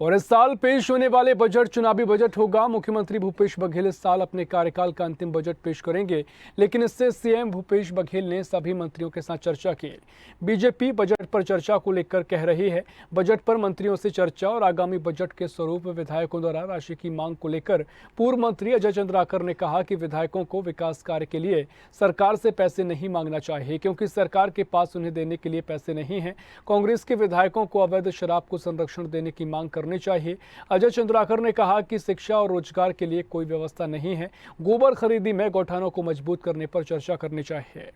और इस साल पेश होने वाले बजट चुनावी बजट होगा। मुख्यमंत्री भूपेश बघेल इस साल अपने कार्यकाल का अंतिम बजट पेश करेंगे, लेकिन इससे सीएम भूपेश बघेल ने सभी मंत्रियों के साथ चर्चा की। बीजेपी बजट पर चर्चा को लेकर कह रही है, बजट पर मंत्रियों से चर्चा और आगामी बजट के स्वरूप विधायकों द्वारा राशि की मांग को लेकर पूर्व मंत्री अजय चंद्राकर ने कहा कि विधायकों को विकास कार्य के लिए सरकार से पैसे नहीं मांगना चाहिए, क्योंकि सरकार के पास उन्हें देने के लिए पैसे नहीं हैं। कांग्रेस के विधायकों को अवैध शराब को संरक्षण देने की मांग करनी चाहिए। अजय चंद्राकर ने कहा कि शिक्षा और रोजगार के लिए कोई व्यवस्था नहीं है। गोबर खरीदी में गौठानों को मजबूत करने पर चर्चा करनी चाहिए।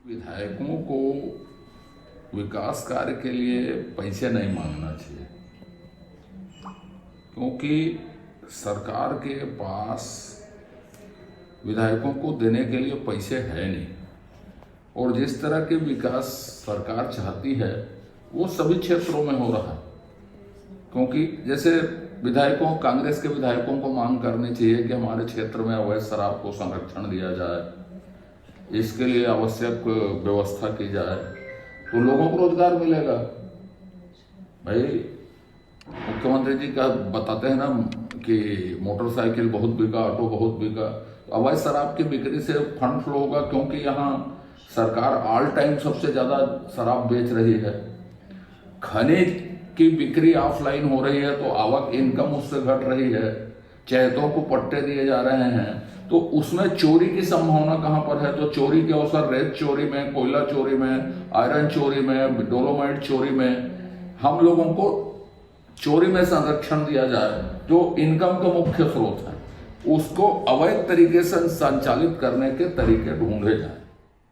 विधायकों को विकास कार्य के लिए पैसे नहीं मांगना चाहिए, क्योंकि सरकार के पास विधायकों को देने के लिए पैसे है नहीं। और जिस तरह के विकास सरकार चाहती है वो सभी क्षेत्रों में हो रहा है, क्योंकि जैसे विधायकों, कांग्रेस के विधायकों को मांग करनी चाहिए कि हमारे क्षेत्र में अवैध शराब को संरक्षण दिया जाए, इसके लिए आवश्यक व्यवस्था की जाए, तो लोगों को रोजगार मिलेगा। भाई मुख्यमंत्री जी का बताते हैं ना कि मोटरसाइकिल बहुत बिका, ऑटो बहुत बिका। अवैध शराब की बिक्री से फंड फ्लो होगा, क्योंकि यहाँ सरकार ऑल टाइम सबसे ज्यादा शराब बेच रही है। खनिज की बिक्री ऑफलाइन हो रही है, तो आवक, इनकम उससे घट रही है। चैतों को पट्टे दिए जा रहे हैं, तो उसमें चोरी की संभावना कहां पर है? तो चोरी के अवसर, रेत चोरी में, कोयला चोरी में, आयरन चोरी में, डोलोमाइट चोरी में हम लोगों को चोरी में संरक्षण दिया जाए। जो इनकम का मुख्य स्रोत है उसको अवैध तरीके से संचालित करने के तरीके ढूंढे जाए।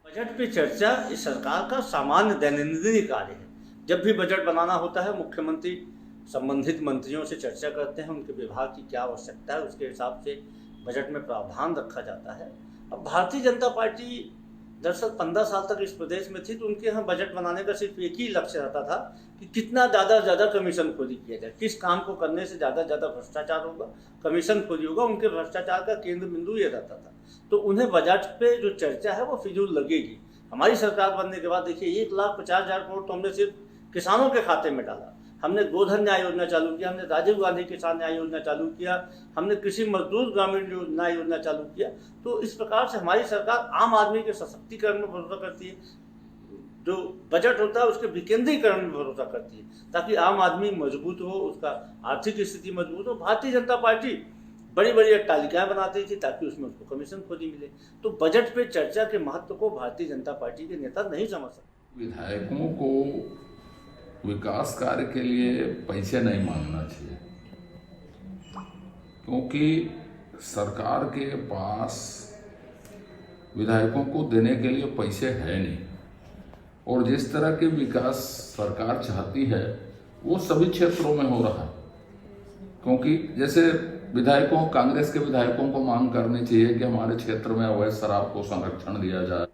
बजट पे चर्चा इस सरकार का सामान्य दैनंदिन कार्य है। जब भी बजट बनाना होता है, मुख्यमंत्री संबंधित मंत्रियों से चर्चा करते हैं, उनके विभाग की क्या आवश्यकता है उसके हिसाब से बजट में प्रावधान रखा जाता है। अब भारतीय जनता पार्टी दरअसल 15 साल तक इस प्रदेश में थी, तो उनके यहाँ बजट बनाने का सिर्फ एक ही लक्ष्य रहता था कि कितना ज़्यादा कमीशन खोरी किया जाए, किस काम को करने से ज़्यादा भ्रष्टाचार होगा, कमीशन खोरी होगा। उनके भ्रष्टाचार का केंद्र बिंदु ये रहता था। तो उन्हें बजट पे जो चर्चा है वो फिजूल लगेगी। हमारी सरकार बनने के बाद देखिए 1,50,000 करोड़ तो हमने सिर्फ किसानों के खाते में डाला। हमने गोधन न्याय योजना चालू किया, हमने राजीव गांधी किसान न्याय योजना चालू किया, हमने कृषि मजदूर ग्रामीण न्याय योजना चालू किया। तो इस प्रकार से हमारी सरकार आम आदमी के सशक्तिकरण में भरोसा करती है। जो बजट होता है उसके विकेंद्रीकरण में भरोसा करती है, ताकि आम आदमी मजबूत हो, उसका आर्थिक स्थिति मजबूत हो। भारतीय जनता पार्टी बड़ी बड़ी तालिकाएं बनाती थी ताकि उसमें उसको कमीशन खोजी मिले। तो बजट पे चर्चा के महत्व को भारतीय जनता पार्टी के नेता नहीं समझ सकते। विधायकों को विकास कार्य के लिए पैसे नहीं मांगना चाहिए, क्योंकि सरकार के पास विधायकों को देने के लिए पैसे है नहीं। और जिस तरह के विकास सरकार चाहती है वो सभी क्षेत्रों में हो रहा है, क्योंकि जैसे विधायकों, कांग्रेस के विधायकों को मांग करनी चाहिए कि हमारे क्षेत्र में अवैध शराब को संरक्षण दिया जाए।